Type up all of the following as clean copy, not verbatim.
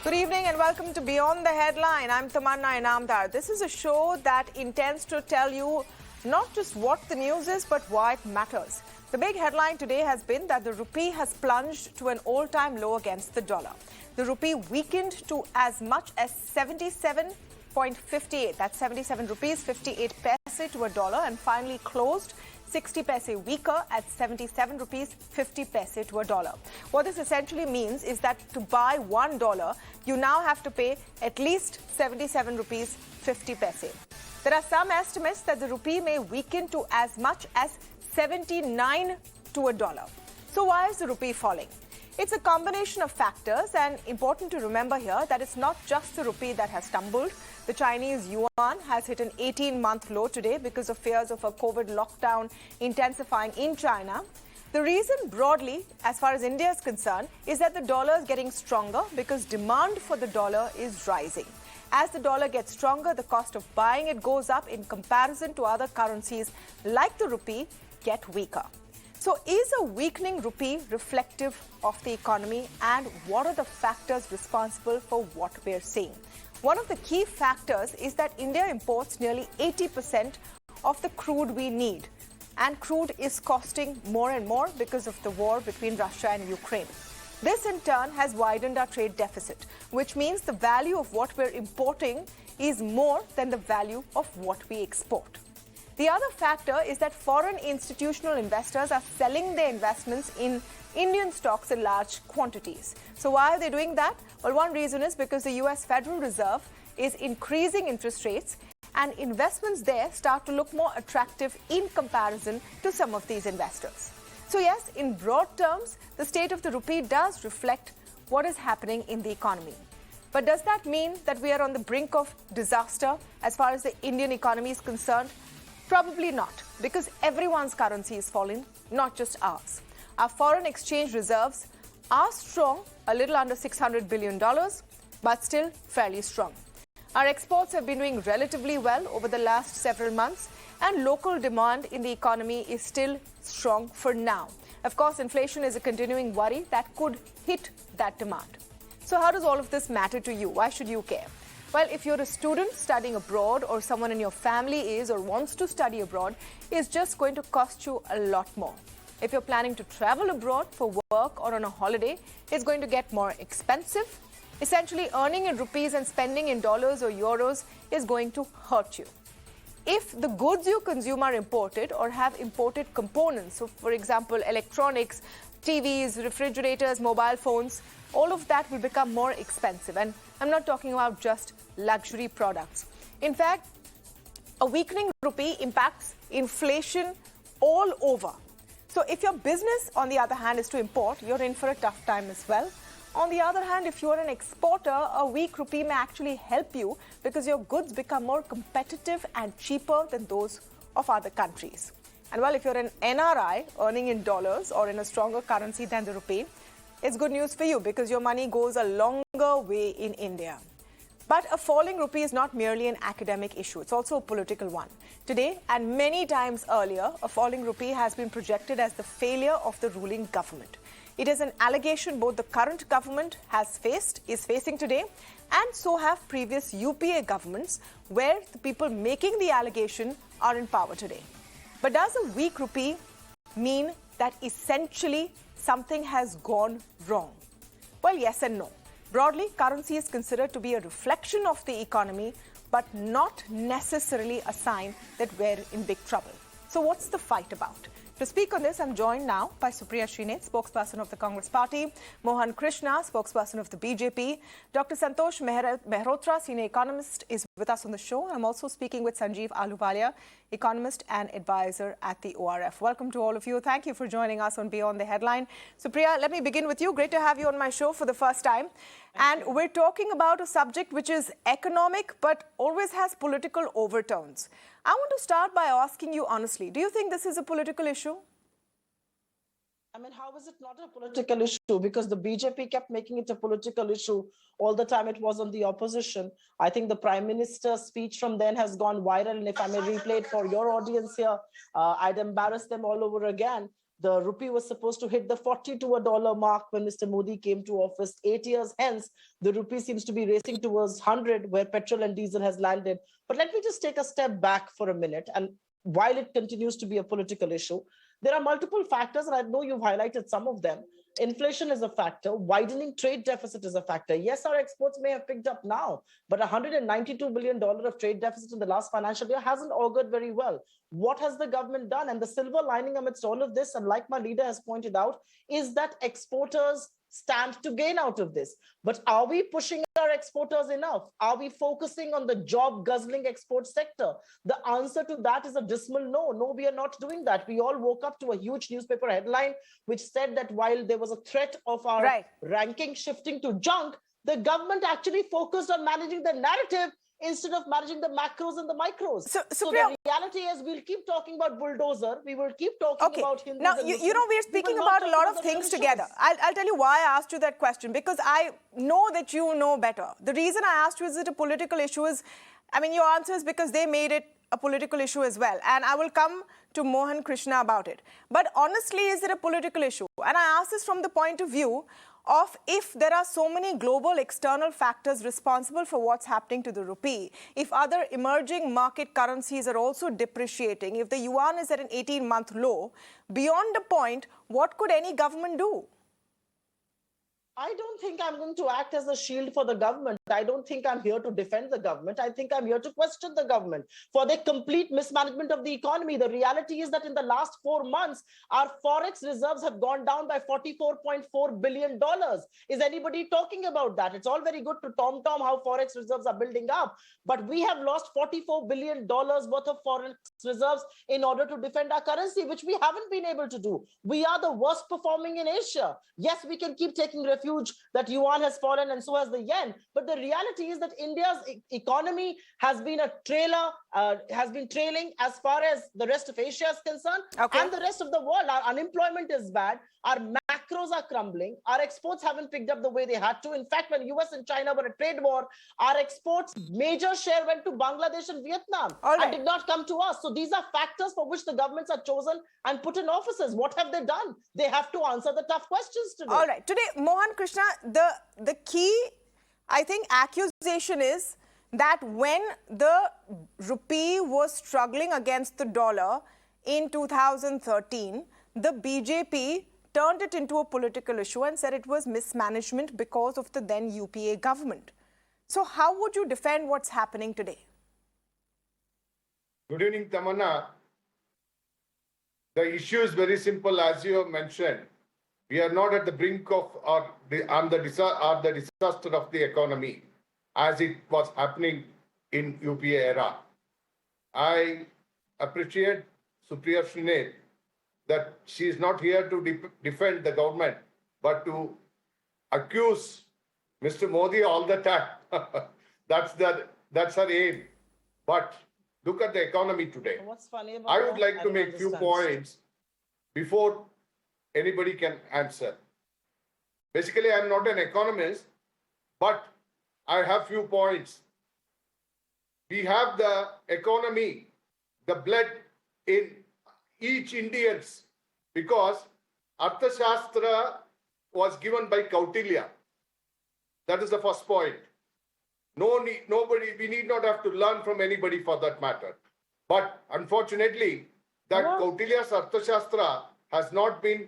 Good evening and welcome to Beyond the Headline. I'm Tammana Inamdar. This is a show that intends to tell you not just what the news is, but why it matters. The big headline today has been that the rupee has plunged to an all-time low against the dollar. The rupee weakened to as much as 77.58. That's 77 rupees 58 paise to a dollar, and finally closed 60 paise weaker at 77 rupees 50 paise to a dollar. What this essentially means is that to buy $1, you now have to pay at least 77 rupees 50 paise. There are some estimates that the rupee may weaken to as much as 79 to a dollar. So why is the rupee falling? It's a combination of factors, and important to remember here that it's not just the rupee that has stumbled. The Chinese yuan has hit an 18-month low today because of fears of a COVID lockdown intensifying in China. The reason broadly, as far as India is concerned, is that the dollar is getting stronger because demand for the dollar is rising. As the dollar gets stronger, the cost of buying it goes up in comparison to other currencies like the rupee get weaker. So is a weakening rupee reflective of the economy, and what are the factors responsible for what we're seeing? One of the key factors is that India imports nearly 80% of the crude we need, and crude is costing more and more because of the war between Russia and Ukraine. This in turn has widened our trade deficit, which means the value of what we're importing is more than the value of what we export. The other factor is that foreign institutional investors are selling their investments in Indian stocks in large quantities. So why are they doing that? Well, one reason is because the US Federal Reserve is increasing interest rates, and investments there start to look more attractive in comparison to some of these investors. So yes, in broad terms, the state of the rupee does reflect what is happening in the economy. But does that mean that we are on the brink of disaster as far as the Indian economy is concerned? Probably not, because everyone's currency is falling, not just ours. Our foreign exchange reserves are strong, a little under $600 billion, but still fairly strong. Our exports have been doing relatively well over the last several months, and local demand in the economy is still strong for now. Of course, inflation is a continuing worry that could hit that demand. So how does all of this matter to you? Why should you care? Well, if you're a student studying abroad, or someone in your family is or wants to study abroad, it's just going to cost you a lot more. If you're planning to travel abroad for work or on a holiday, it's going to get more expensive. Essentially, earning in rupees and spending in dollars or euros is going to hurt you. If the goods you consume are imported or have imported components, so for example, electronics, TVs, refrigerators, mobile phones, all of that will become more expensive. And I'm not talking about just luxury products. In fact, a weakening rupee impacts inflation all over. So if your business, on the other hand, is to import, you're in for a tough time as well. On the other hand, if you're an exporter, a weak rupee may actually help you because your goods become more competitive and cheaper than those of other countries. And well, if you're an NRI earning in dollars or in a stronger currency than the rupee, it's good news for you because your money goes a longer way in India. But a falling rupee is not merely an academic issue, it's also a political one. Today, and many times earlier, a falling rupee has been projected as the failure of the ruling government. It is an allegation both the current government is facing today, and so have previous UPA governments, where the people making the allegation are in power today. But does a weak rupee mean that essentially something has gone wrong? Well, yes and no. Broadly, currency is considered to be a reflection of the economy, but not necessarily a sign that we're in big trouble. So what's the fight about? To speak on this, I'm joined now by Supriya Shrinate, spokesperson of the Congress Party, Mohan Krishna, spokesperson of the BJP, Dr. Santosh Mehrotra, senior economist, is with us on the show. I'm also speaking with Sanjeev Ahluwalia, economist and advisor at the ORF. Welcome to all of you. Thank you for joining us on Beyond the Headline. Supriya, let me begin with you. Great to have you on my show for the first time. And we're talking about a subject which is economic but always has political overtones. I want to start by asking you honestly, do you think this is a political issue? I mean, how is it not a political issue? Because the BJP kept making it a political issue all the time it was on the opposition. I think the Prime Minister's speech from then has gone viral. And if I may replay it for your audience here, I'd embarrass them all over again. The rupee was supposed to hit the 40 to a dollar mark when Mr. Modi came to office. 8 years hence, the rupee seems to be racing towards 100, where petrol and diesel has landed. But let me just take a step back for a minute. And while it continues to be a political issue, there are multiple factors, and I know you've highlighted some of them. Inflation is a factor. Widening trade deficit is a factor. Yes, our exports may have picked up now, but $192 billion of trade deficit in the last financial year hasn't augured very well. What has the government done? And the silver lining amidst all of this, and like my leader has pointed out, is that exporters stand to gain out of this. But are we pushing our exporters enough? Are we focusing on the job guzzling export sector? The answer to that is a dismal no. No, we are not doing that. We all woke up to a huge newspaper headline which said that while there was a threat of our ranking shifting to junk, the government actually focused on managing the narrative instead of managing the macros and the micros. So the reality is we'll keep talking about bulldozer. We will keep talking about Hindus. Now, you know, we're speaking about a lot of things together. I'll tell you why I asked you that question, because I know that you know better. The reason I asked you, is it a political issue, is, I mean, your answer is because they made it a political issue as well. And I will come to Mohan Krishna about it. But honestly, is it a political issue? And I ask this from the point of view of, if there are so many global external factors responsible for what's happening to the rupee, if other emerging market currencies are also depreciating, if the yuan is at an 18-month low, beyond a point, what could any government do? I don't think I'm going to act as a shield for the government. I don't think I'm here to defend the government. I think I'm here to question the government for their complete mismanagement of the economy. The reality is that in the last 4 months, our forex reserves have gone down by $44.4 billion. Is anybody talking about that? It's all very good to tom-tom how forex reserves are building up, but we have lost $44 billion worth of forex reserves in order to defend our currency, which we haven't been able to do. We are the worst performing in Asia. Yes, we can keep taking refuge that yuan has fallen and so has the yen. But the reality is that India's economy has been trailing as far as the rest of Asia is concerned, and the rest of the world. Our unemployment is bad. Our macros are crumbling. Our exports haven't picked up the way they had to. In fact, when US and China were at trade war, our exports major share went to Bangladesh and Vietnam and did not come to us. So these are factors for which the governments are chosen and put in offices. What have they done? They have to answer the tough questions today. All right. Today, Mohan Krishna, the key, I think, accusation is that when the rupee was struggling against the dollar in 2013, the BJP turned it into a political issue and said it was mismanagement because of the then UPA government. So how would you defend what's happening today? Good evening, Tammana. The issue is very simple, as you have mentioned. We are not at the brink of the disaster of the economy, as it was happening in UPA era. I appreciate Supriya Shrinate that she is not here to defend the government, but to accuse Mr. Modi all the time. That's her aim. But look at the economy today. What's funny about I would like to make few points before anybody can answer. Basically, I'm not an economist, but I have few points. We have the economy, the blood in each Indians, because Arthashastra was given by Kautilya. That is the first point. We need not have to learn from anybody for that matter. But unfortunately, that Kautilya's Arthashastra has not been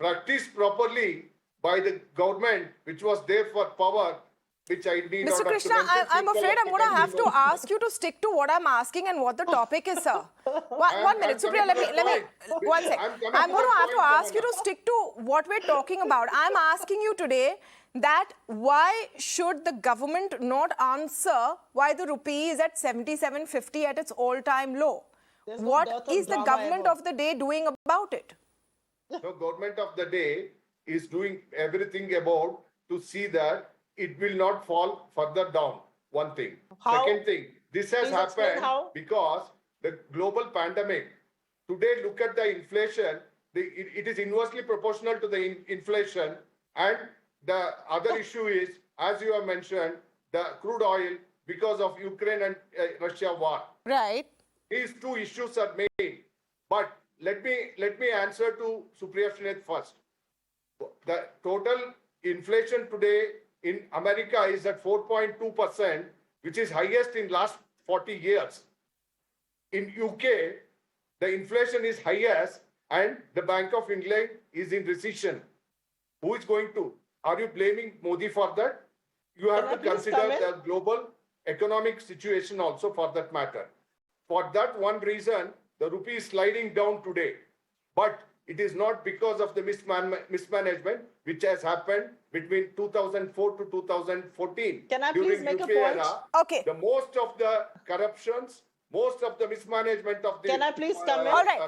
practiced properly by the government, which was there for power, which I need not. Mr. Krishna, I'm afraid I'm going to have to ask you to stick to what I'm asking and what the topic is, sir. One minute, Supriya, let me, one sec. I'm going to have to ask you to stick to what we're talking about. I'm asking you today that why should the government not answer why the rupee is at 77.50 at its all-time low? What is the government of the day doing about it? The government of the day is doing everything about to see that it will not fall further down. One thing. How? Second thing, this has happened because the global pandemic. Today, look at the inflation. It is inversely proportional to the inflation. And the other issue is, as you have mentioned, the crude oil because of Ukraine and Russia war. Right. These two issues are made. But let me answer to Supriya Shrinate first. The total inflation today in America is at 4.2%, which is highest in last 40 years. In UK, the inflation is highest and the Bank of England is in recession. Who is going to? Are you blaming Modi for that? You have to consider the global economic situation also for that matter. For that one reason, the rupee is sliding down today. But it is not because of the mismanagement which has happened between 2004 to 2014. Can I please make a point? Era, okay. The most of the corruptions, most of the mismanagement of the... Can I please come in? All right.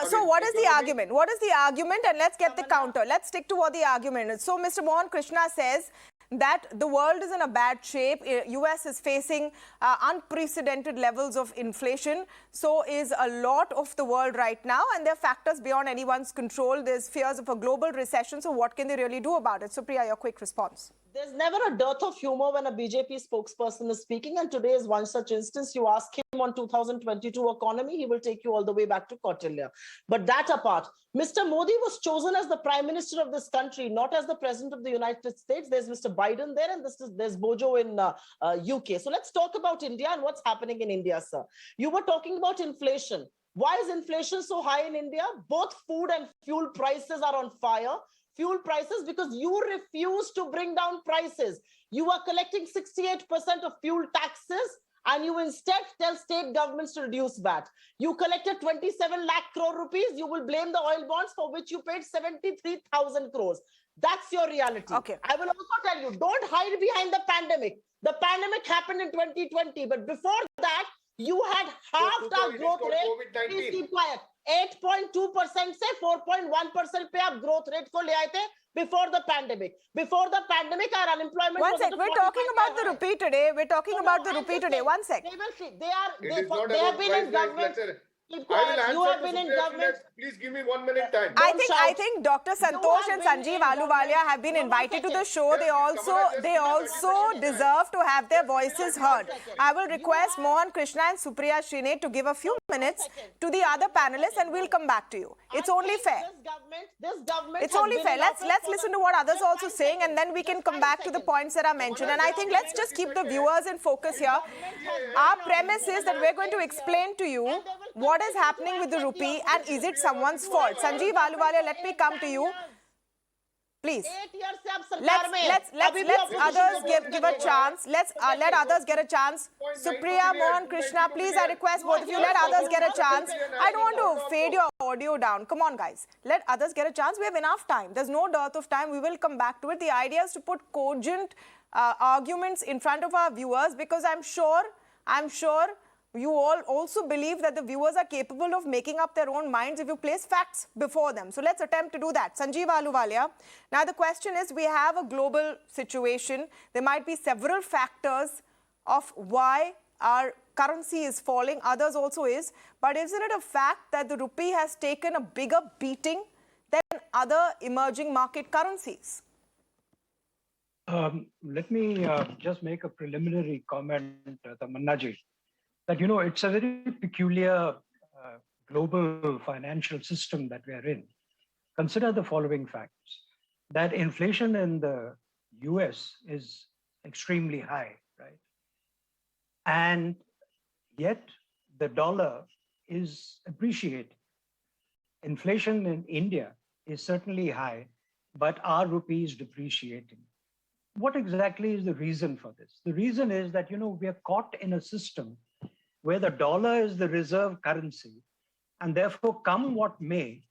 So what is the argument? What is the argument? And let's get the counter. Let's stick to what the argument is. So Mr. Mohan Krishna says that the world is in a bad shape. US is facing unprecedented levels of inflation. So is a lot of the world right now. And there are factors beyond anyone's control. There's fears of a global recession. So what can they really do about it? Supriya, your quick response. There's never a dearth of humor when a BJP spokesperson is speaking. And today is one such instance. You ask him on 2022 economy, he will take you all the way back to Kautilya. But that apart, Mr. Modi was chosen as the prime minister of this country, not as the president of the United States. There's Mr. Biden there and there's Bojo in UK. So let's talk about India and what's happening in India, sir. You were talking about inflation. Why is inflation so high in India? Both food and fuel prices are on fire. Fuel prices because you refuse to bring down prices. You are collecting 68% of fuel taxes and you instead tell state governments to reduce VAT. You collected 27 lakh crore rupees. You will blame the oil bonds for which you paid 73,000 crores. That's your reality. Okay. I will also tell you, don't hide behind the pandemic. The pandemic happened in 2020, but before that, you had halved our growth rate. Please keep quiet. 8.2% से 4.1% पे आप growth rate को ले आए थे before the pandemic. Before the pandemic, our unemployment. One sec. We're talking about the rupee today. We're talking about the rupee today. One sec. They have been in government. You have been in government. Please give me 1 minute time. I think Dr. Santosh and Sanjeev Ahluwalia have been invited to the show. They also deserve to have their voices heard. I will request Mohan Krishna and Supriya Shrinate to give a few minutes to the other panelists and we'll come back to you. It's only fair. It's only fair. Let's listen to what others are also saying and then we can come back to the points that are mentioned. And I think let's just keep the viewers in focus here. Our premise is that we're going to explain to you what is happening with the rupee and is it someone's fault? Sanjeev Ahluwalia, let me come to you. Please. Let's others give a chance. Let others get a chance. Supriya, Mohan Krishna, please, I request both of you, let others get a chance. I don't want to fade your audio down. Come on, guys. Let others get a chance. We have enough time. There's no dearth of time. We will come back to it. The idea is to put cogent arguments in front of our viewers because I'm sure you all also believe that the viewers are capable of making up their own minds if you place facts before them. So let's attempt to do that. Sanjeev Ahluwalia. Now the question is, we have a global situation. There might be several factors of why our currency is falling. Others also is. But isn't it a fact that the rupee has taken a bigger beating than other emerging market currencies? Let me just make a preliminary comment, Tammana ji. That, you know, it's a very peculiar global financial system that we are in. Consider the following facts, that inflation in the US is extremely high, right? And yet the dollar is appreciating. Inflation in India is certainly high, but our rupee is depreciating. What exactly is the reason for this? The reason is that, you know, we are caught in a system where the dollar is the reserve currency, and therefore, come what may,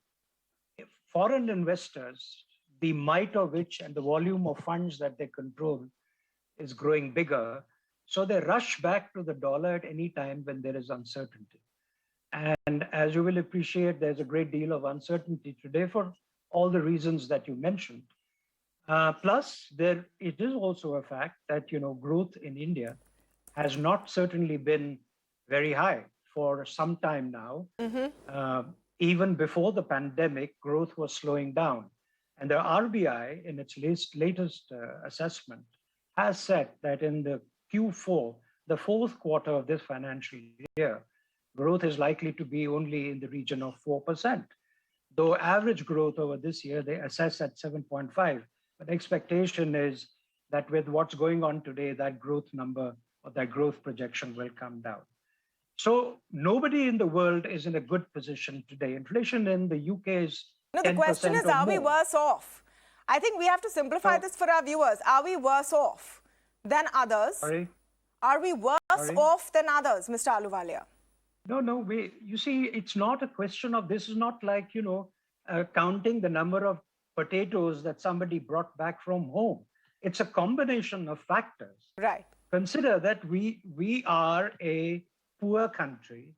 if foreign investors, the might of which and the volume of funds that they control is growing bigger, so they rush back to the dollar at any time when there is uncertainty. And as you will appreciate, there's a great deal of uncertainty today for all the reasons that you mentioned. Plus, it is also a fact that, you know, growth in India has not certainly been very high for some time now. Even before the pandemic, growth was slowing down. And the RBI, in its latest assessment, has said that in the Q4, the fourth quarter of this financial year, growth is likely to be only in the region of 4%. Though average growth over this year, they assess at 7.5. But expectation is that with what's going on today, that growth number or that growth projection will come down. So nobody in the world is in a good position today. Inflation in the UK is 10% No, the question is, are we worse off? I think we have to simplify this for our viewers. Are we worse off than others? Sorry? Are we worse off than others, Mr. Ahluwalia? No, you see, it's not a question of, this is not like, counting the number of potatoes that somebody brought back from home. It's a combination of factors. Right. Consider that we are a poor country.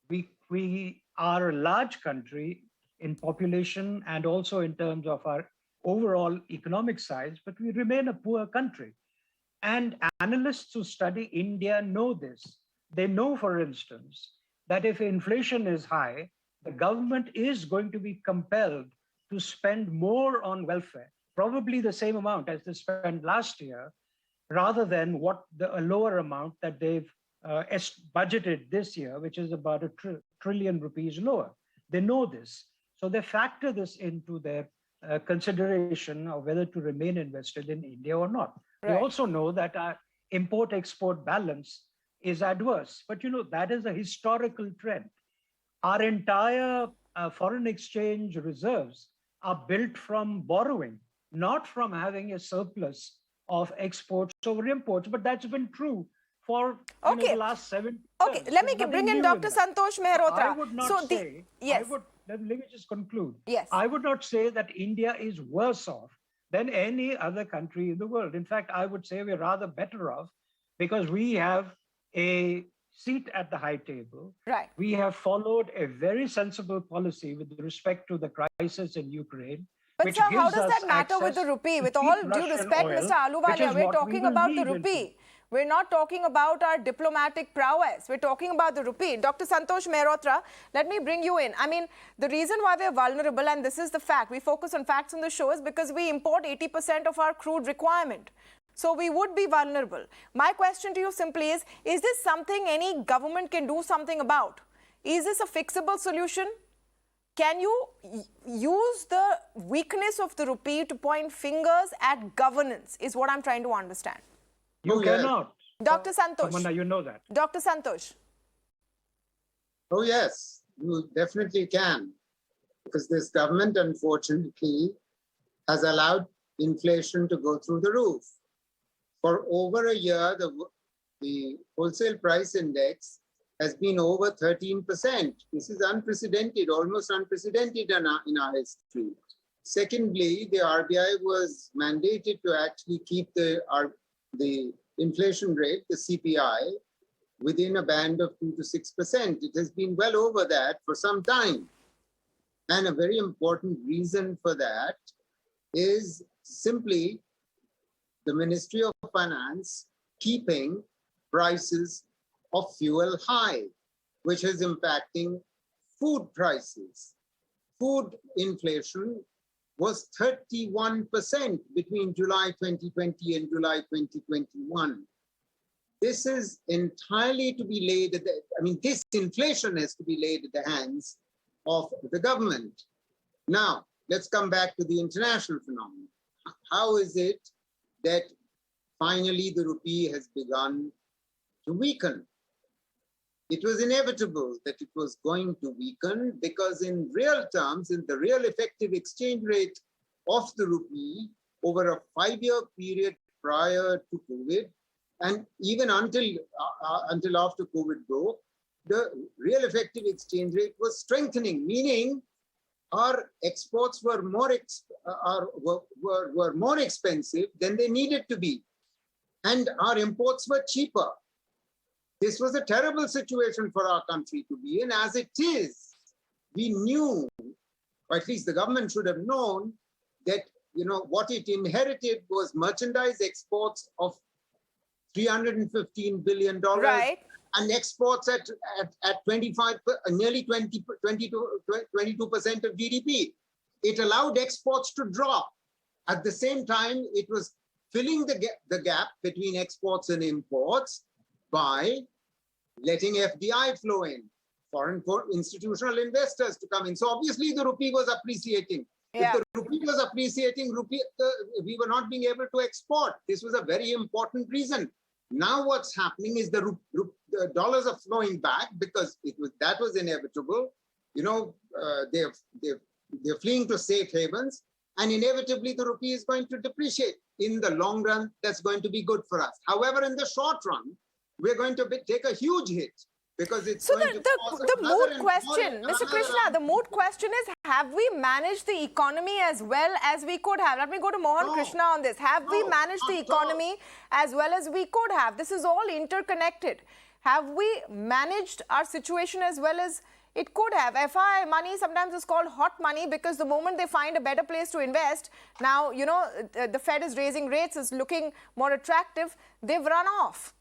We are a large country in population and also in terms of our overall economic size, but we remain a poor country. And analysts who study India know this. They know, for instance, that if inflation is high, the government is going to be compelled to spend more on welfare, probably the same amount as they spent last year, rather than a lower amount that they've budgeted this year, which is about a trillion rupees lower. They know this. So they factor this into their consideration of whether to remain invested in India or not. Right. They also know that our import-export balance is adverse. But that is a historical trend. Our entire foreign exchange reserves are built from borrowing, not from having a surplus of exports over imports. But that's been true for the last 7 years. Okay, let me bring in Dr. Santosh Mehrotra. I would not say, yes. Let me just conclude. Yes. I would not say that India is worse off than any other country in the world. In fact, I would say we're rather better off because we have a seat at the high table. Right. We have followed a very sensible policy with respect to the crisis in Ukraine. But sir, how does that matter with the rupee? With all due respect, Mr. Ahluwalia, we're talking about the rupee. We're not talking about our diplomatic prowess. We're talking about the rupee. Dr. Santosh Mehrotra, let me bring you in. I mean, the reason why we're vulnerable, and this is the fact, we focus on facts on the show, is because we import 80% of our crude requirement. So we would be vulnerable. My question to you simply is this something any government can do something about? Is this a fixable solution? Can you use the weakness of the rupee to point fingers at governance, is what I'm trying to understand. You cannot. Dr. Santosh. Tammana, you know that. Dr. Santosh. Oh, yes, you definitely can. Because this government, unfortunately, has allowed inflation to go through the roof. For over a year, the wholesale price index has been over 13%. This is unprecedented, almost unprecedented in our history. Secondly, the RBI was mandated to actually keep the inflation rate, the CPI, within a band of 2 to 6%. It has been well over that for some time. And a very important reason for that is simply the Ministry of Finance keeping prices of fuel high, which is impacting food prices. Food inflation was 31% between July 2020 and July 2021. This is entirely to be laid this inflation has to be laid at the hands of the government. Now, let's come back to the international phenomenon. How is it that finally the rupee has begun to weaken? It was inevitable that it was going to weaken because in real terms, in the real effective exchange rate of the rupee over a 5-year period prior to COVID, and even until after COVID broke, the real effective exchange rate was strengthening, meaning our exports were more expensive than they needed to be, and our imports were cheaper. This was a terrible situation for our country to be in. As it is, we knew, or at least the government should have known, that what it inherited was merchandise exports of $315 billion, right, and exports at 25, nearly 22% of GDP. It allowed exports to drop. At the same time, it was filling the gap between exports and imports by letting FDI flow in. foreign institutional investors to come in. So obviously the rupee was appreciating. Yeah. If the rupee was appreciating, we were not being able to export. This was a very important reason. Now what's happening is the dollars are flowing back because that was inevitable. You know, they're fleeing to safe havens, and inevitably the rupee is going to depreciate. In the long run, that's going to be good for us. However, in the short run, we're going to take a huge hit because it's going to cause the moot question, Mr. Krishna, the moot question is, have we managed the economy as well as we could have? Let me go to Mohan Krishna on this. Have we managed the economy as well as we could have? This is all interconnected. Have we managed our situation as well as it could have? FI money sometimes is called hot money because the moment they find a better place to invest, now, you know, the Fed is raising rates, is looking more attractive, they've run off.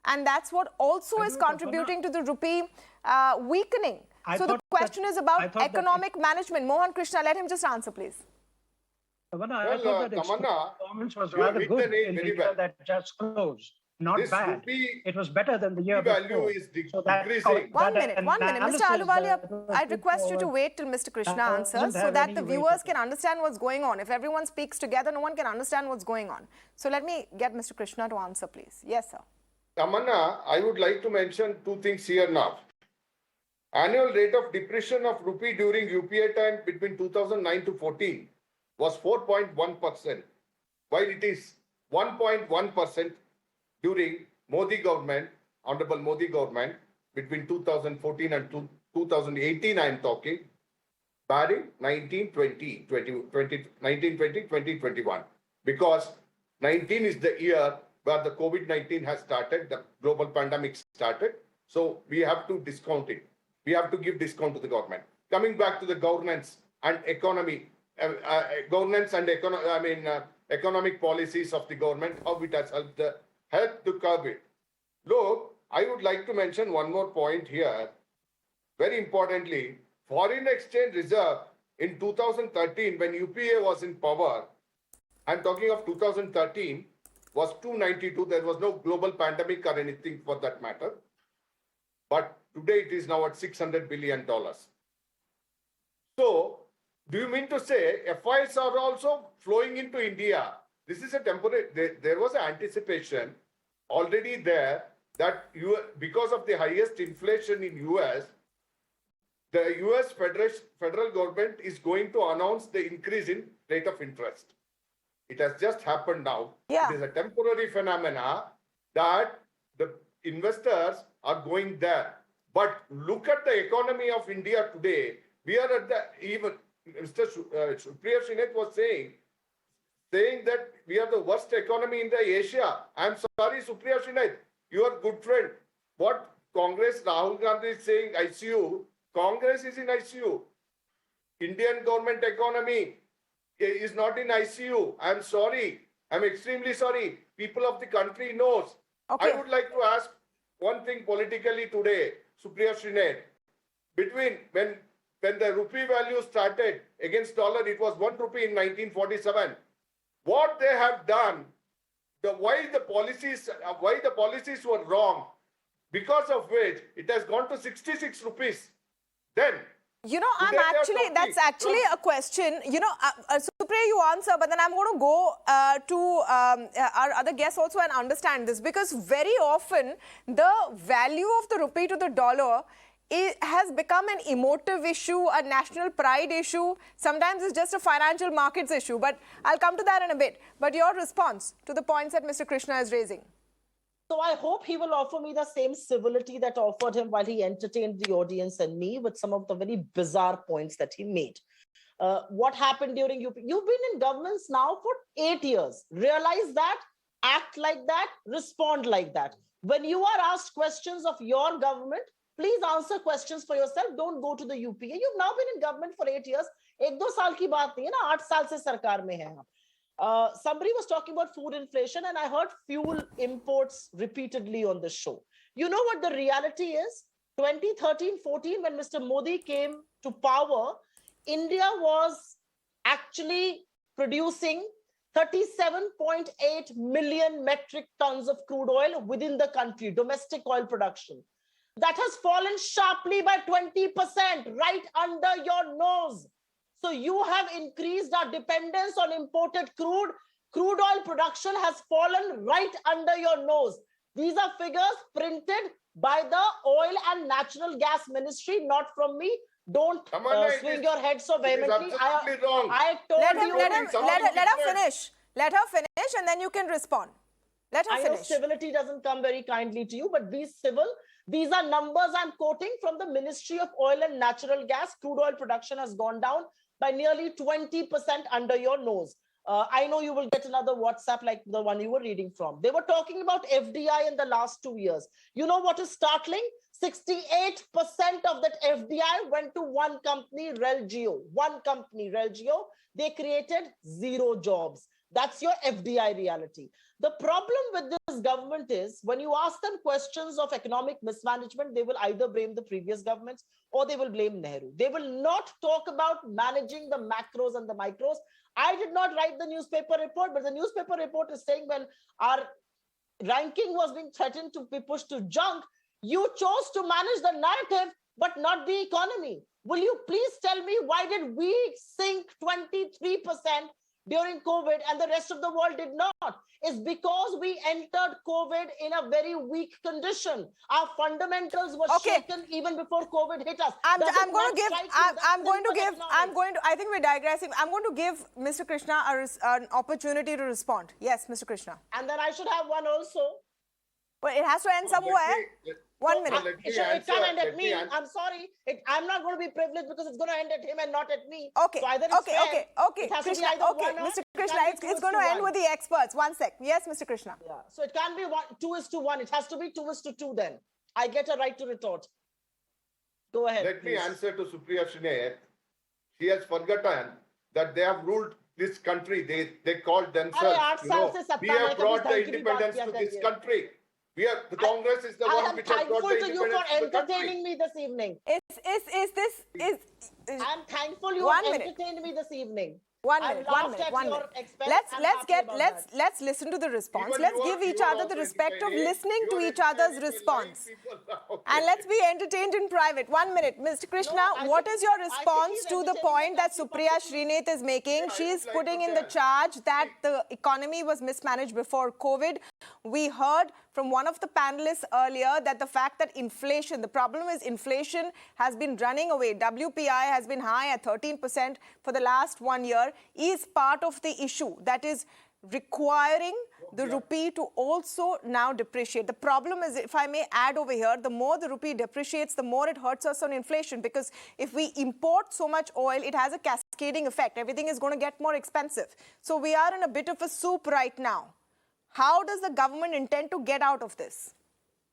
And that's what also is contributing to the rupee weakening. So the question is about economic management. Mohan Krishna, let him just answer, please. Tammana, I thought that performance was rather good in the year that just closed. Not bad. It was better than the year before. Is decreasing. One minute. Mr. Ahluwalia, I request you to wait till Mr. Krishna answers so that the viewers can understand what's going on. If everyone speaks together, no one can understand what's going on. So let me get Mr. Krishna to answer, please. Yes, sir. Tammana, I would like to mention two things here now. Annual rate of depreciation of rupee during UPA time between 2009 to 14 was 4.1%, while it is 1.1% during Modi government, Honorable Modi government, between 2014 and 2018, I am talking, barring 2021, because 19 is the year where the COVID-19 has started, the global pandemic started. So we have to discount it. We have to give discount to the government. Coming back to the governance and economy, economic policies of the government, how it has helped to curb it. Look, I would like to mention one more point here. Very importantly, foreign exchange reserve in 2013, when UPA was in power, I'm talking of 2013, was 292. There was no global pandemic or anything for that matter. But today it is now at $600 billion. So, do you mean to say FIs are also flowing into India? This is a temporary, there was an anticipation already there that because of the highest inflation in US, the US federal government is going to announce the increase in rate of interest. It has just happened now. Yeah. It is a temporary phenomena that the investors are going there. But look at the economy of India today. We are at the, even Mr. Supriya Shrinate was saying that we are the worst economy in the Asia. I'm sorry, Supriya Shrinate, your good friend. What Congress, Rahul Gandhi is saying, ICU, Congress is in ICU. Indian government economy is not in ICU. I'm sorry. I'm extremely sorry. People of the country knows. Okay. I would like to ask one thing politically today, Supriya Shrinate. Between when the rupee value started against dollar, it was 1 rupee in 1947. What they have done, why the policies were wrong, because of which it has gone to 66 rupees. Then, you know, that's actually a question. You know, Supriya, you answer, but then I'm going to go to our other guests also and understand this, because very often the value of the rupee to the dollar has become an emotive issue, a national pride issue. Sometimes it's just a financial markets issue, but I'll come to that in a bit. But your response to the points that Mr. Krishna is raising. So I hope he will offer me the same civility that offered him while he entertained the audience and me with some of the very bizarre points that he made. What happened during UP? You've been in governments now for 8 years. Realize that, act like that, respond like that. When you are asked questions of your government, please answer questions for yourself. Don't go to the UPA. You've now been in government for 8 years. 1-2 saal ki baat nahi hai na, 8 saal se sarkar mein hai. Somebody was talking about food inflation, and I heard fuel imports repeatedly on the show. You know what the reality is? 2013-14, when Mr. Modi came to power, India was actually producing 37.8 million metric tons of crude oil within the country, domestic oil production. that has fallen sharply by 20% right under your nose. So you have increased our dependence on imported crude. Crude oil production has fallen right under your nose. These are figures printed by the Oil and Natural Gas Ministry, not from me. Don't swing your head so vehemently. I told you. Let her finish. Let her finish, and then you can respond. Let her finish. I know civility doesn't come very kindly to you, but these are numbers I'm quoting from the Ministry of Oil and Natural Gas. Crude oil production has gone down by nearly 20% under your nose. I know you will get another WhatsApp like the one you were reading from. They were talking about FDI in the last 2 years. You know what is startling? 68% of that FDI went to one company, Relgeo. One company, Relgeo. They created 0 jobs. That's your FDI reality. The problem with this government is when you ask them questions of economic mismanagement, they will either blame the previous governments or they will blame Nehru. They will not talk about managing the macros and the micros. I did not write the newspaper report, but the newspaper report is saying when our ranking was being threatened to be pushed to junk, you chose to manage the narrative, but not the economy. Will you please tell me why did we sink 23% during COVID and the rest of the world did not? It's because we entered COVID in a very weak condition. Our fundamentals were shaken even before COVID hit us. I think we're digressing. I'm going to give Mr. Krishna an opportunity to respond. Yes, Mr. Krishna. And then I should have one also. But it has to end somewhere. 1 minute. It can't end at me. I'm sorry. I'm not going to be privileged because it's going to end at him and not at me. Okay. So either it's fair, okay. Krishna, Mr. Krishna, it's going to end with the experts. 1 sec. Yes, Mr. Krishna. Yeah. So it can't be 2:1. It has to be 2:2 then. I get a right to retort. Go ahead. Let me answer to Supriya Shrinate. She has forgotten that they have ruled this country. They called themselves, we have brought the independence to this country. The Congress is the one which has brought the independence to the country. I'm thankful to you for entertaining me this evening. I'm thankful you have entertained me this evening. 1 minute. Let's listen to the response. Let's give each other the respect of listening to each other's response. And let's be entertained in private. 1 minute. Mr. Krishna, what is your response to the point that Supriya Shrinate is making? She's putting in the charge that the economy was mismanaged before COVID. We heard from one of the panelists earlier that the fact that inflation, the problem is inflation has been running away. WPI has been high at 13% for the last 1 year, is part of the issue that is requiring the rupee to also now depreciate. The problem is, if I may add over here, the more the rupee depreciates, the more it hurts us on inflation, because if we import so much oil, it has a cascading effect. Everything is going to get more expensive. So we are in a bit of a soup right now. How does the government intend to get out of this?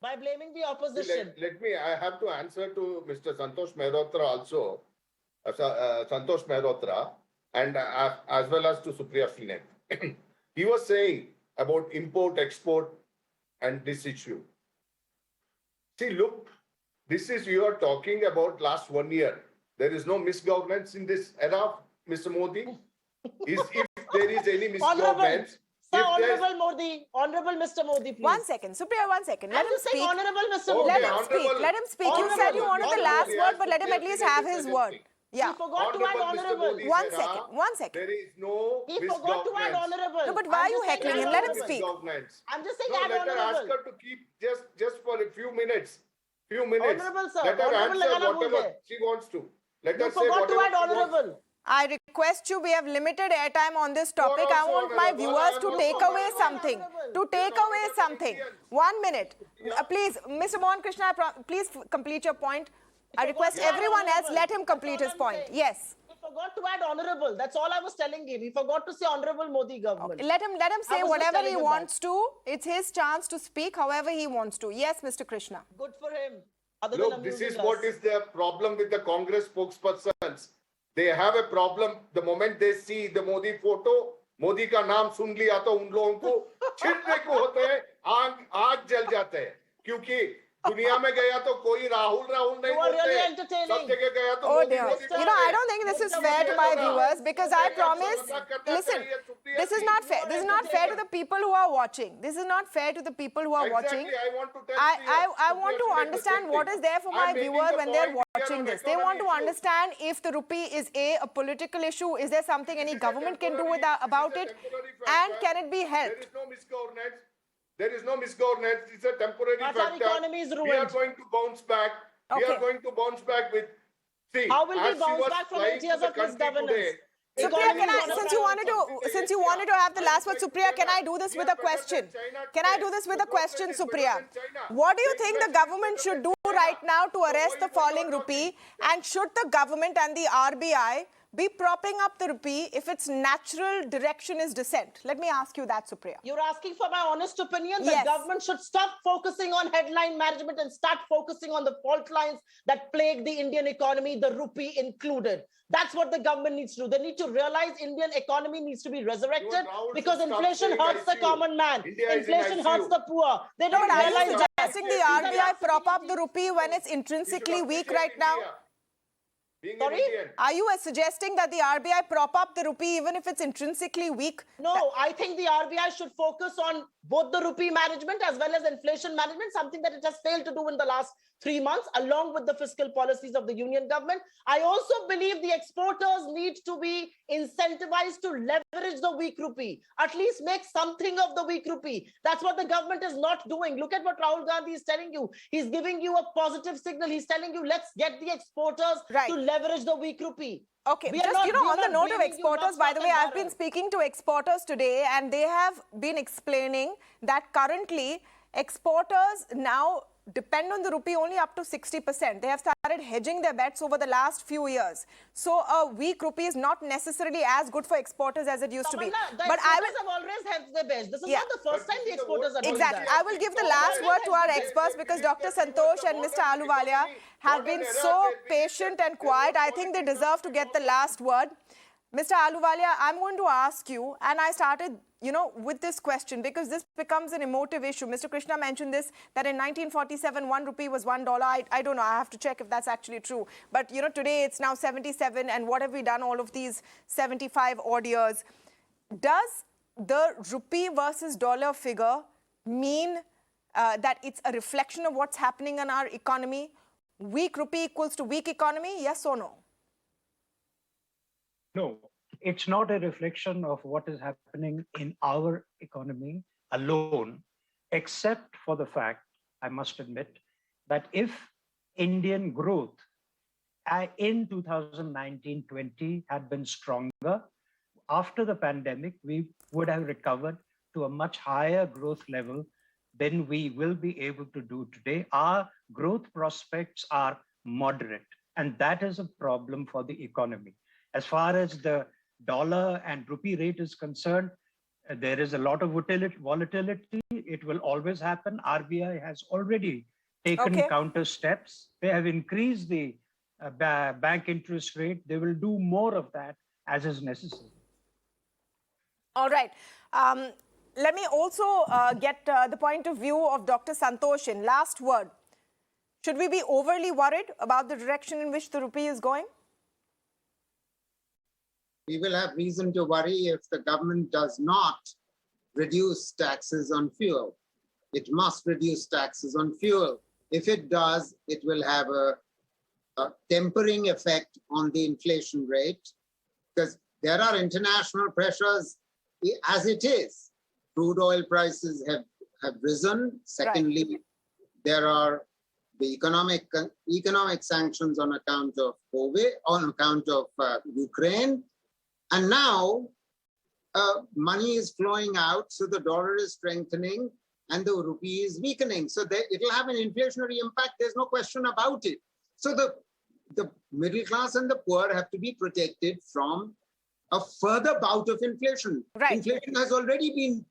By blaming the opposition. I have to answer to Mr. Santosh Mehrotra also, Santosh Mehrotra, and as well as to Supriya Shrinate. He was saying about import, export, and this issue. See, look, you are talking about last 1 year. There is no misgovernance in this era, Mr. Modi. If there is any misgovernance, Sir, Honorable Mr. Modi, please. 1 second. Supriya, 1 second. Let him speak. Honorable Mr. Modi. Let him speak. You said you wanted the last word, but let him at least have his word. Yeah. He forgot to add honorable. 1 second. 1 second. There is no He forgot to add honorable. No, but why are you heckling him? Let him speak. I'm just saying add let her ask honorable. her to keep just for a few minutes. Honorable, sir. Let her Honorable answer whatever she wants to. Let her say forgot to whatever add she wants. honorable. I request you, we have limited airtime on this topic. I want my viewers to take away something. 1 minute. Please, Mr. Mohan Krishna, please complete your point. I request everyone else, let him complete his point. Yes. He forgot to add honorable. That's all I was telling him. He forgot to say honorable Modi government. Okay. Let him say whatever he wants to. It's his chance to speak however he wants to. Yes, Mr. Krishna. Good for him. Look, this is what is the problem with the Congress spokespersons. They have a problem the moment they see the Modi photo. Modi का नाम सुन लिया तो उन लोगों को छिड़ने को होते हैं, आग जल जाते हैं, क्योंकि दुनिया में गया तो कोई राहुल नहीं बोलते, सब जगह गया तो I don't think this is fair to my viewers, because I promise, listen, this is not fair. This is not fair to the people who are watching. This is not fair to the people who are watching. I want to tell I want to understand what is there for my viewer when they're watching this. They want to understand if the rupee is a political issue. Is there something any government can do about it? And can it be helped? There is no misgovernance. There is no misgovernance. It's a temporary But factor. our economy is We are ruined. going to bounce back. We Okay. are going to bounce back with. See, How will we as she bounce was back from flying 8 to years the of country misgovernance? today, Supriya, Economy is since you wanted to have the last word, Supriya, can I do this with a question? Can I do this with a question, Supriya? What do you think the government should do right now to arrest the falling rupee? And should the government and the RBI be propping up the rupee if its natural direction is descent? Let me ask you that, Supriya. You're asking for my honest opinion. The Yes. government should stop focusing on headline management and start focusing on the fault lines that plague the Indian economy, the rupee included. That's what the government needs to do. They need to realize Indian economy needs to be resurrected Rahul because should stop inflation saying hurts the ICU. common man. India is in Inflation ICU. hurts the poor. They No, don't but are you realize that. suggesting the RBI prop up the rupee when it's intrinsically weak right now? Being an Sorry? Indian. Are you suggesting that the RBI prop up the rupee even if it's intrinsically weak? No, I think the RBI should focus on both the rupee management as well as inflation management, something that it has failed to do in the last 3 months, along with the fiscal policies of the union government. I also believe the exporters need to be incentivized to leverage the weak rupee, at least make something of the weak rupee. That's what the government is not doing. Look at what Rahul Gandhi is telling you. He's giving you a positive signal. He's telling you, let's get the exporters Right. to leverage the weak rupee. Okay, We are just, not- we are on the not note of blaming you, exporters, not by the way, stock and I've been barrel. speaking to exporters today and they have been explaining that currently exporters now depend on the rupee only up to 60%. They have started hedging their bets over the last few years. So a weak rupee is not necessarily as good for exporters as it used to be. Tammana, the But I exporters will... have always hedged their bets. This is Yeah. not the first time the exporters are doing Exactly. that. I will give the last word to our experts because Dr. Santosh and Mr. Ahluwalia have been so patient and quiet. I think they deserve to get the last word. Mr. Ahluwalia, I'm going to ask you, and I started, with this question because this becomes an emotive issue. Mr. Krishna mentioned this, that in 1947, 1 rupee was $1. I don't know. I have to check if that's actually true. But, today it's now 77. And what have we done all of these 75 odd years? Does the rupee versus dollar figure mean that it's a reflection of what's happening in our economy? Weak rupee equals to weak economy, yes or no? No, it's not a reflection of what is happening in our economy alone, except for the fact, I must admit, that if Indian growth in 2019-20 had been stronger, after the pandemic, we would have recovered to a much higher growth level than we will be able to do today. Our growth prospects are moderate, and that is a problem for the economy. As far as the dollar and rupee rate is concerned, there is a lot of volatility. It will always happen. RBI has already taken counter steps. They have increased the bank interest rate. They will do more of that as is necessary. All right. Let me also get the point of view of Dr. Santoshin. Last word. Should we be overly worried about the direction in which the rupee is going? We will have reason to worry if the government does not reduce taxes on fuel. It must reduce taxes on fuel. If it does, it will have a tempering effect on the inflation rate because there are international pressures as it is. Crude oil prices have risen. Secondly, there are the economic sanctions on account of COVID, on account of Ukraine. And now money is flowing out, so the dollar is strengthening and the rupee is weakening. So it will have an inflationary impact. There's no question about it. So the middle class and the poor have to be protected from a further bout of inflation. Right. Inflation has already been,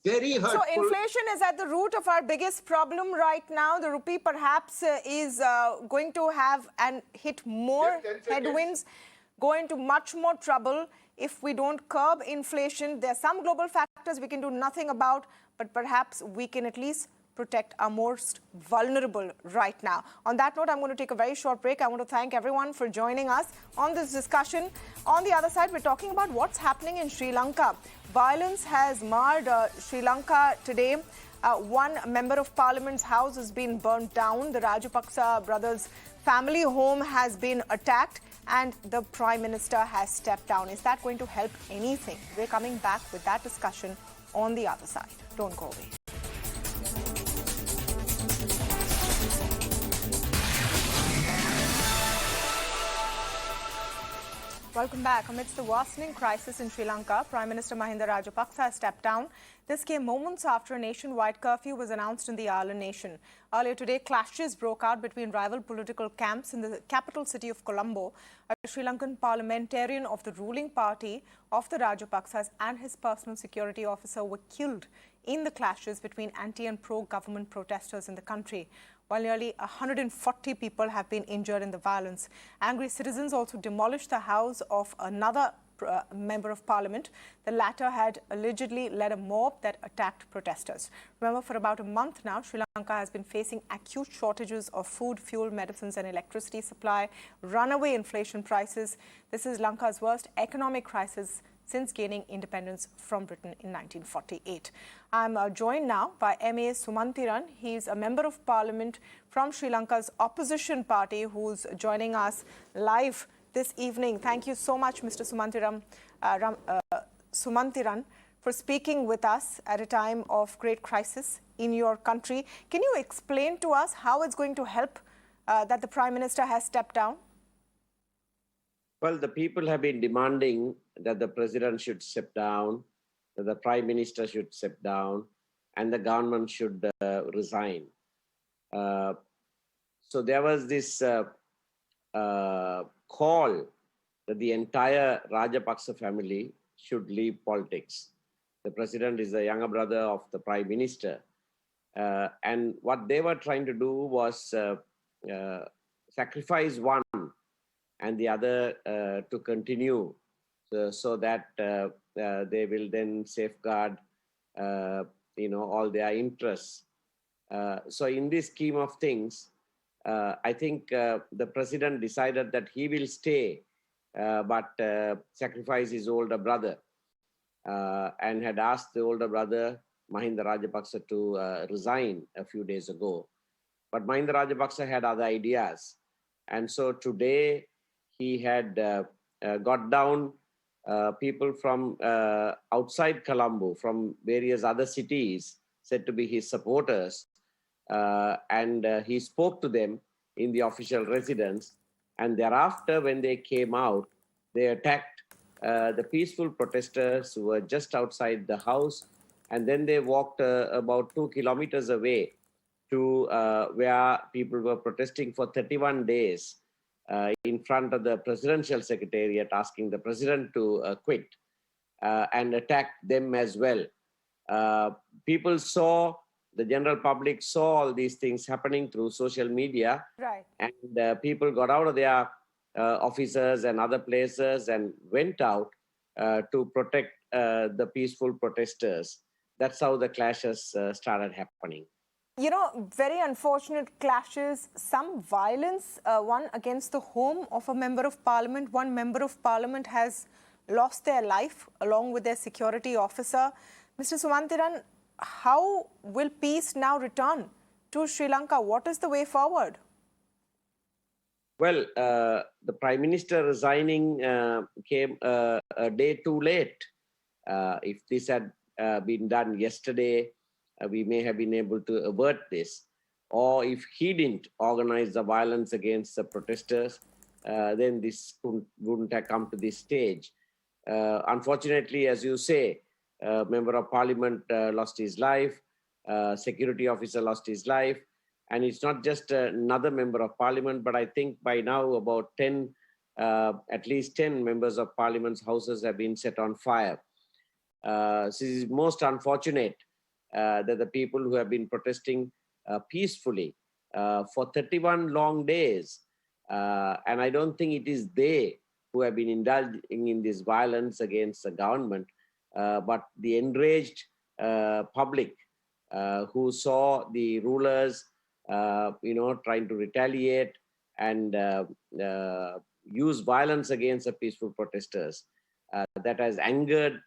very hurtful. So inflation is at the root of our biggest problem right now. The rupee perhaps is going to have and hit more headwinds, go into much more trouble if we don't curb inflation. There are some global factors we can do nothing about, but perhaps we can at least protect our most vulnerable right now. On that note, I'm going to take a very short break. I want to thank everyone for joining us on this discussion. On the other side, we're talking about what's happening in Sri Lanka. Violence has marred Sri Lanka today. One member of parliament's house has been burnt down. The Rajapaksa brothers' family home has been attacked, and the Prime Minister has stepped down. Is that going to help anything? We're coming back with that discussion on the other side. Don't go away. Welcome back. Amidst the worsening crisis in Sri Lanka, Prime Minister Mahinda Rajapaksa has stepped down. This came moments after a nationwide curfew was announced in the island nation. Earlier today, clashes broke out between rival political camps in the capital city of Colombo. A Sri Lankan parliamentarian of the ruling party of the Rajapaksas and his personal security officer were killed in the clashes between anti- and pro-government protesters in the country, while nearly 140 people have been injured in the violence. Angry citizens also demolished the house of another member of parliament. The latter had allegedly led a mob that attacked protesters. Remember, for about a month now, Sri Lanka has been facing acute shortages of food, fuel, medicines and electricity supply, runaway inflation prices. This is Lanka's worst economic crisis since gaining independence from Britain in 1948. I'm joined now by M.A. Sumanthiran. He's a member of parliament from Sri Lanka's opposition party who's joining us live this evening. Thank you so much, Mr. Sumanthiran, for speaking with us at a time of great crisis in your country. Can you explain to us how it's going to help that the Prime Minister has stepped down? Well, the people have been demanding that the President should step down, that the Prime Minister should step down, and the government should resign. So there was this call that the entire Rajapaksa family should leave politics. The President is the younger brother of the Prime Minister. And what they were trying to do was sacrifice one and the other to continue, so that they will then safeguard all their interests. So in this scheme of things, I think the President decided that he will stay but sacrifice his older brother, and had asked the older brother Mahinda Rajapaksa to resign a few days ago. But Mahinda Rajapaksa had other ideas, and so today he had got down people from outside Colombo, from various other cities, said to be his supporters, and he spoke to them in the official residence. And thereafter, when they came out, they attacked the peaceful protesters who were just outside the house. And then they walked about 2 kilometers away to where people were protesting for 31 days in front of the presidential secretariat, asking the president to quit, and attacked them as well. People saw, the general public saw all these things happening through social media. Right. And people got out of their offices and other places and went out to protect the peaceful protesters. That's how the clashes started happening. You know, very unfortunate clashes, some violence, one against the home of a member of parliament. One member of parliament has lost their life along with their security officer. Mr. Sumanthiran, how will peace now return to Sri Lanka? What is the way forward? Well, the Prime Minister resigning came a day too late. If this had been done yesterday, we may have been able to avert this. Or if he didn't organize the violence against the protesters, then this wouldn't have come to this stage. Unfortunately, as you say, a member of parliament lost his life, security officer lost his life, and it's not just another member of parliament, but I think by now about 10, at least 10 members of parliament's houses have been set on fire. So it is most unfortunate that the people who have been protesting peacefully for 31 long days, and I don't think it is they who have been indulging in this violence against the government, but the enraged public who saw the rulers, trying to retaliate and use violence against the peaceful protesters. That has angered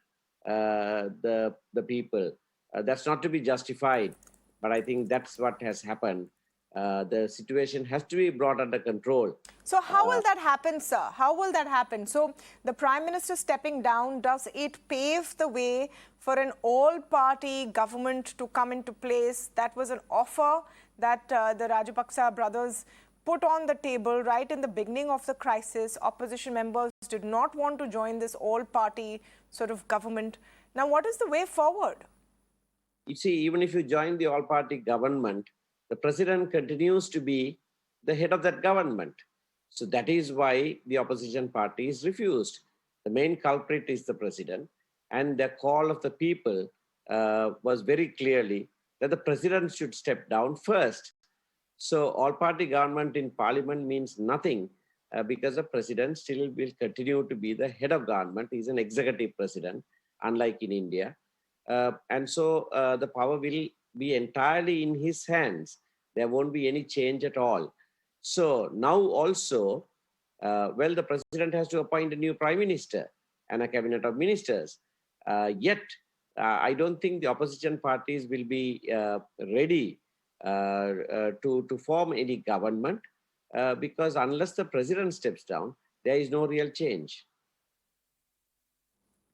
the people. That's not to be justified, but I think that's what has happened. The situation has to be brought under control. So how will that happen, sir? How will that happen? So the Prime Minister stepping down, does it pave the way for an all-party government to come into place? That was an offer that the Rajapaksa brothers put on the table right in the beginning of the crisis. Opposition members did not want to join this all-party sort of government. Now, what is the way forward? You see, even if you join the all-party government, the president continues to be the head of that government. So that is why the opposition parties refused. The main culprit is the president, and the call of the people was very clearly that the president should step down first. So all-party government in parliament means nothing because the president still will continue to be the head of government. He's an executive president, unlike in India. And so the power will be entirely in his hands. There won't be any change at all. So now also, the president has to appoint a new prime minister and a cabinet of ministers. Yet, I don't think the opposition parties will be ready to form any government because unless the president steps down, there is no real change.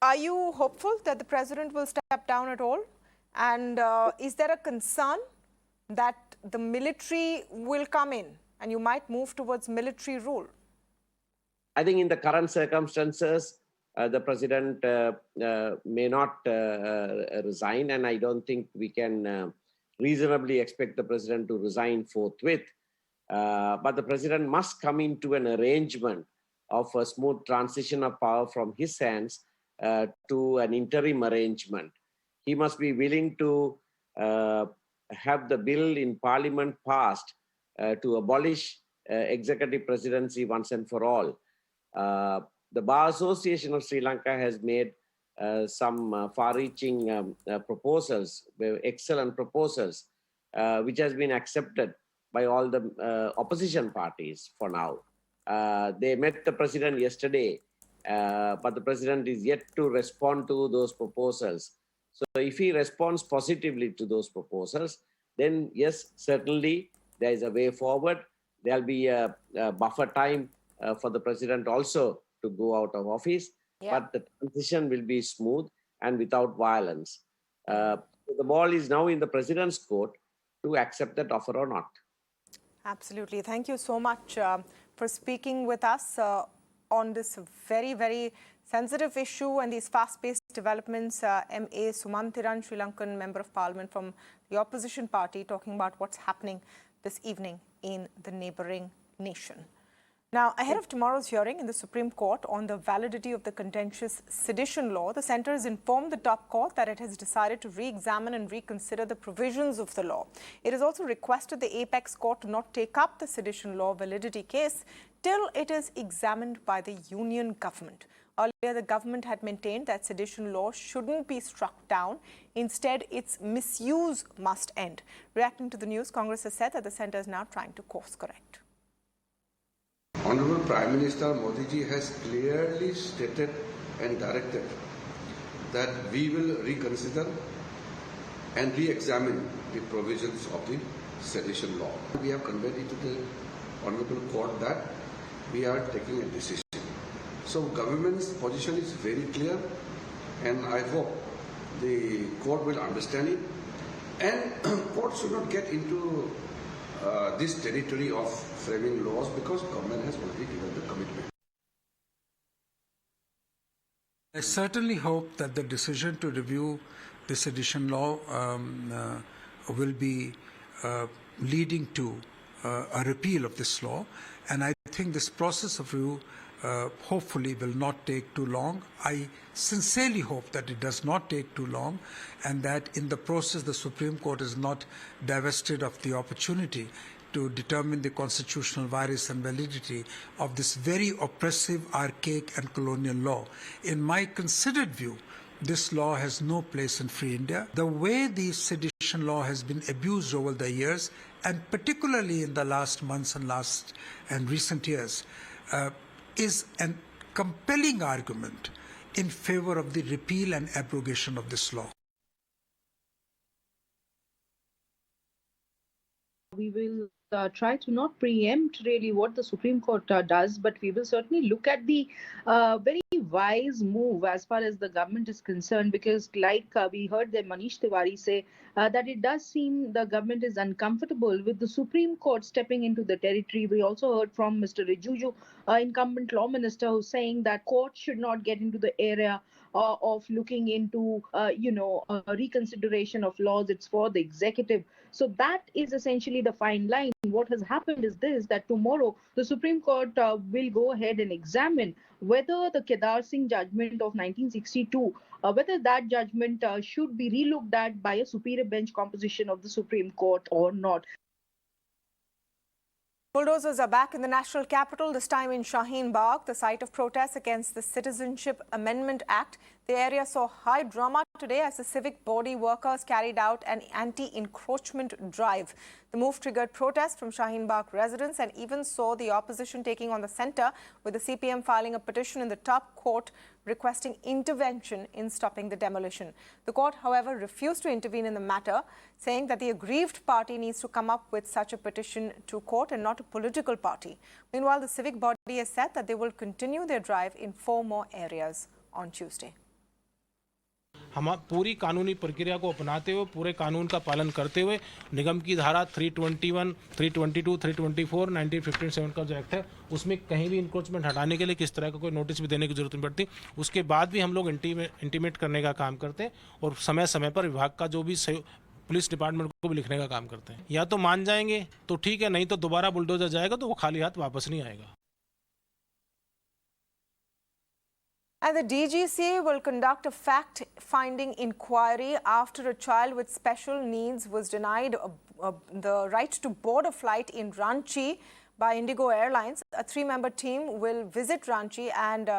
Are you hopeful that the president will step down at all? And is there a concern that the military will come in and you might move towards military rule? I think in the current circumstances, the president may not resign, and I don't think we can reasonably expect the president to resign forthwith. But the president must come into an arrangement of a smooth transition of power from his hands to an interim arrangement. He must be willing to have the bill in parliament passed to abolish executive presidency once and for all. The Bar Association of Sri Lanka has made some far-reaching proposals, excellent proposals, which has been accepted by all the opposition parties for now. They met the president yesterday, but the president is yet to respond to those proposals. So if he responds positively to those proposals, then yes, certainly there is a way forward. There'll be a buffer time for the president also to go out of office, but the transition will be smooth and without violence. The ball is now in the president's court to accept that offer or not. Absolutely. Thank you so much for speaking with us on this very, very sensitive issue and these fast-paced developments. M.A. Sumanthiran, Sri Lankan Member of Parliament from the opposition party, talking about what's happening this evening in the neighbouring nation. Now, ahead of tomorrow's hearing in the Supreme Court on the validity of the contentious Sedition Law, the centre has informed the top court that it has decided to re-examine and reconsider the provisions of the law. It has also requested the apex court to not take up the Sedition Law validity case till it is examined by the union government. Earlier, the government had maintained that Sedition Law shouldn't be struck down. Instead, its misuse must end. Reacting to the news, Congress has said that the centre is now trying to course correct. Honorable Prime Minister Modi ji has clearly stated and directed that we will reconsider and re-examine the provisions of the Sedition Law. We have conveyed it to the Honorable Court that we are taking a decision. So government's position is very clear, and I hope the court will understand it. And court should not get into this territory of framing laws because government has already given the commitment. I certainly hope that the decision to review the Sedition Law will be leading to a repeal of this law, and I think this process of review hopefully will not take too long. I sincerely hope that it does not take too long and that in the process the Supreme Court is not divested of the opportunity to determine the constitutional virus and validity of this very oppressive, archaic and colonial law. In my considered view, this law has no place in free India. The way the sedition law has been abused over the years, and particularly in the last months and recent years, is a compelling argument in favor of the repeal and abrogation of this law. We will try to not preempt really what the Supreme Court does, but we will certainly look at the very wise move as far as the government is concerned, because like we heard that Manish Tiwari say that it does seem the government is uncomfortable with the Supreme Court stepping into the territory. We also heard from Mr. Rijuju, incumbent law minister, who's saying that courts should not get into the area of looking into, reconsideration of laws. It's for the executive. So that is essentially the fine line. What has happened is this, that tomorrow the Supreme Court will go ahead and examine whether the Kedar Singh judgment of 1962, whether that judgment should be relooked at by a superior bench composition of the Supreme Court or not. Bulldozers are back in the national capital, this time in Shaheen Bagh, the site of protests against the Citizenship Amendment Act. The area saw high drama today as the civic body workers carried out an anti-encroachment drive. The move triggered protests from Shaheen Bagh residents and even saw the opposition taking on the centre, with the CPM filing a petition in the top court requesting intervention in stopping the demolition. The court, however, refused to intervene in the matter, saying that the aggrieved party needs to come up with such a petition to court and not a political party. Meanwhile, the civic body has said that they will continue their drive in 4 more areas on Tuesday. हम पूरी कानूनी प्रक्रिया को अपनाते हुए, पूरे कानून का पालन करते हुए, निगम की धारा 321, 322, 324, 1957 का जो एक्ट है, उसमें कहीं भी इंक्रोचमेंट हटाने के लिए किस तरह का कोई नोटिस भी देने की जरूरत नहीं पड़ती। उसके बाद भी हम लोग इंटीमेट करने का काम करते हैं और समय समय पर विभाग का जो भी पुलिस डिपार्टमेंट को भी लिखने का काम करते हैं। या तो मान जाएंगे तो ठीक है, नहीं तो दोबारा बुलडोजर जाएगा तो वो खाली हाथ वापस नहीं आएगा। And the DGCA will conduct a fact-finding inquiry after a child with special needs was denied the right to board a flight in Ranchi by Indigo Airlines. A 3-member team will visit Ranchi and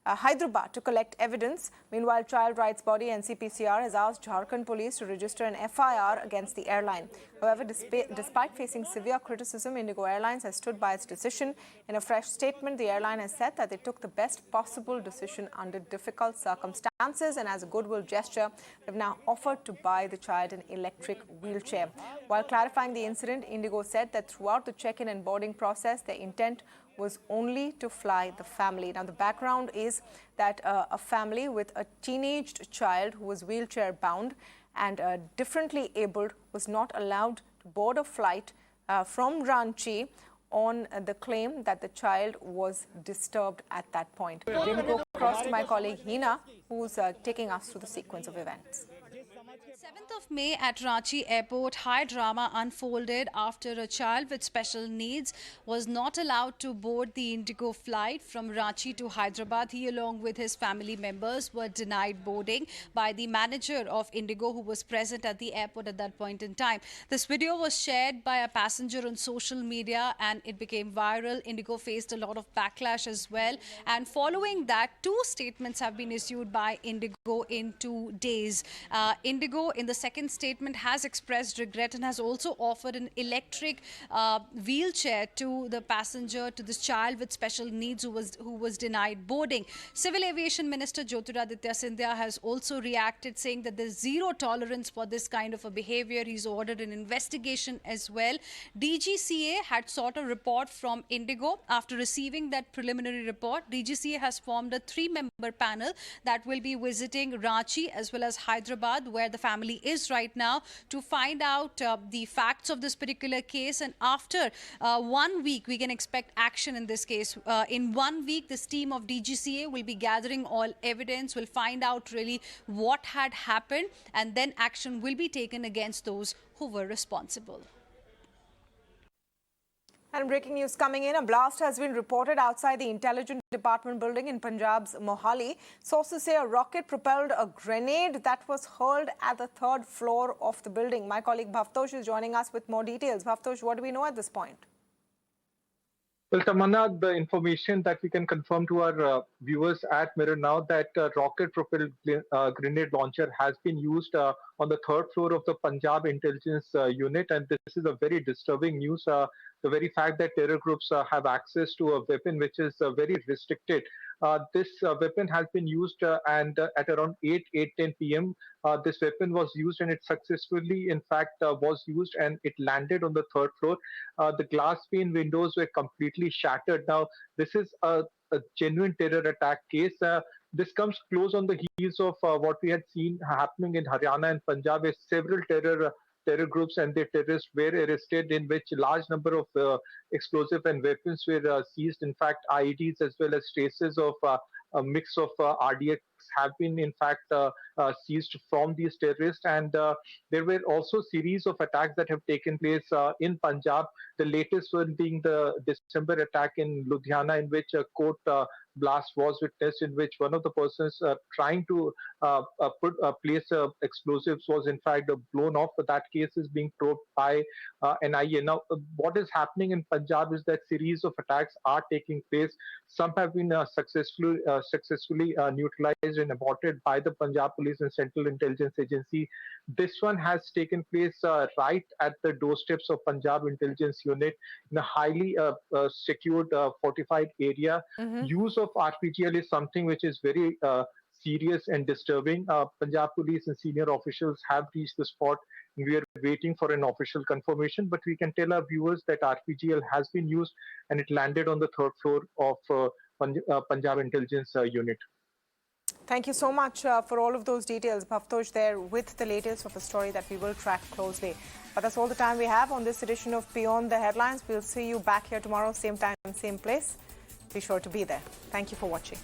Hyderabad to collect evidence. Meanwhile, Child Rights Body and CPCR has asked Jharkhand police to register an FIR against the airline. However, despite facing severe criticism, Indigo Airlines has stood by its decision. In a fresh statement, the airline has said that they took the best possible decision under difficult circumstances, and as a goodwill gesture, they've now offered to buy the child an electric wheelchair. While clarifying the incident, Indigo said that throughout the check-in and boarding process, their intent was only to fly the family. Now, the background is that a family with a teenaged child who was wheelchair bound and differently abled was not allowed to board a flight from Ranchi on the claim that the child was disturbed at that point. Let me go across to my colleague Hina, who's taking us through the sequence of events. 7th of May at Ranchi Airport, high drama unfolded after a child with special needs was not allowed to board the Indigo flight from Ranchi to Hyderabad. He, along with his family members, were denied boarding by the manager of Indigo, who was present at the airport at that point in time. This video was shared by a passenger on social media and it became viral. Indigo faced a lot of backlash as well. And following that, 2 statements have been issued by Indigo in 2 days. Indigo, in the second statement, has expressed regret and has also offered an electric wheelchair to the passenger, to this child with special needs who was denied boarding. Civil Aviation Minister Jyotiraditya Scindia has also reacted, saying that there's zero tolerance for this kind of a behavior. He's ordered an investigation as well. DGCA had sought a report from Indigo. After receiving that preliminary report, DGCA has formed a 3-member panel that will be visiting Ranchi as well as Hyderabad, where the family is right now, to find out the facts of this particular case. And after 1 week, we can expect action in this case. In 1 week, this team of DGCA will be gathering all evidence, will find out really what had happened, and then action will be taken against those who were responsible. And breaking news coming in, a blast has been reported outside the Intelligence Department building in Punjab's Mohali. Sources say a rocket propelled a grenade that was hurled at the 3rd floor of the building. My colleague Bhavtosh is joining us with more details. Bhavtosh, what do we know at this point? Well, Tammana, the information that we can confirm to our viewers at Mirror Now that rocket-propelled grenade launcher has been used on the third floor of the Punjab intelligence unit, and this is a very disturbing news. The very fact that terror groups have access to a weapon which is very restricted. This weapon has been used and at around 8:10 p.m. This weapon was used and it successfully, in fact, was used and it landed on the third floor. The glass pane windows were completely shattered. Now, this is a genuine terror attack case. This comes close on the heels of what we had seen happening in Haryana and Punjab, where several terror groups and their terrorists were arrested, in which large number of explosive and weapons were seized. In fact, IEDs as well as traces of a mix of RDX have been, in fact, seized from these terrorists. And there were also series of attacks that have taken place in Punjab. The latest one being the December attack in Ludhiana, in which a court blast was witnessed, in which one of the persons trying to place explosives was in fact blown off. But that case is being probed by NIA. Now, what is happening in Punjab is that series of attacks are taking place. Some have been successfully neutralized and aborted by the Punjab Police and Central Intelligence Agency. This one has taken place right at the doorsteps of Punjab Intelligence Unit in a highly secured, fortified area. Use of RPGL is something which is very serious and disturbing. Punjab Police and senior officials have reached the spot. We are waiting for an official confirmation, but we can tell our viewers that RPGL has been used and it landed on the third floor of Punjab Intelligence Unit. Thank you so much for all of those details. Bhavtosh there with the latest of a story that we will track closely. But that's all the time we have on this edition of Beyond the Headlines. We'll see you back here tomorrow, same time, same place. Be sure to be there. Thank you for watching.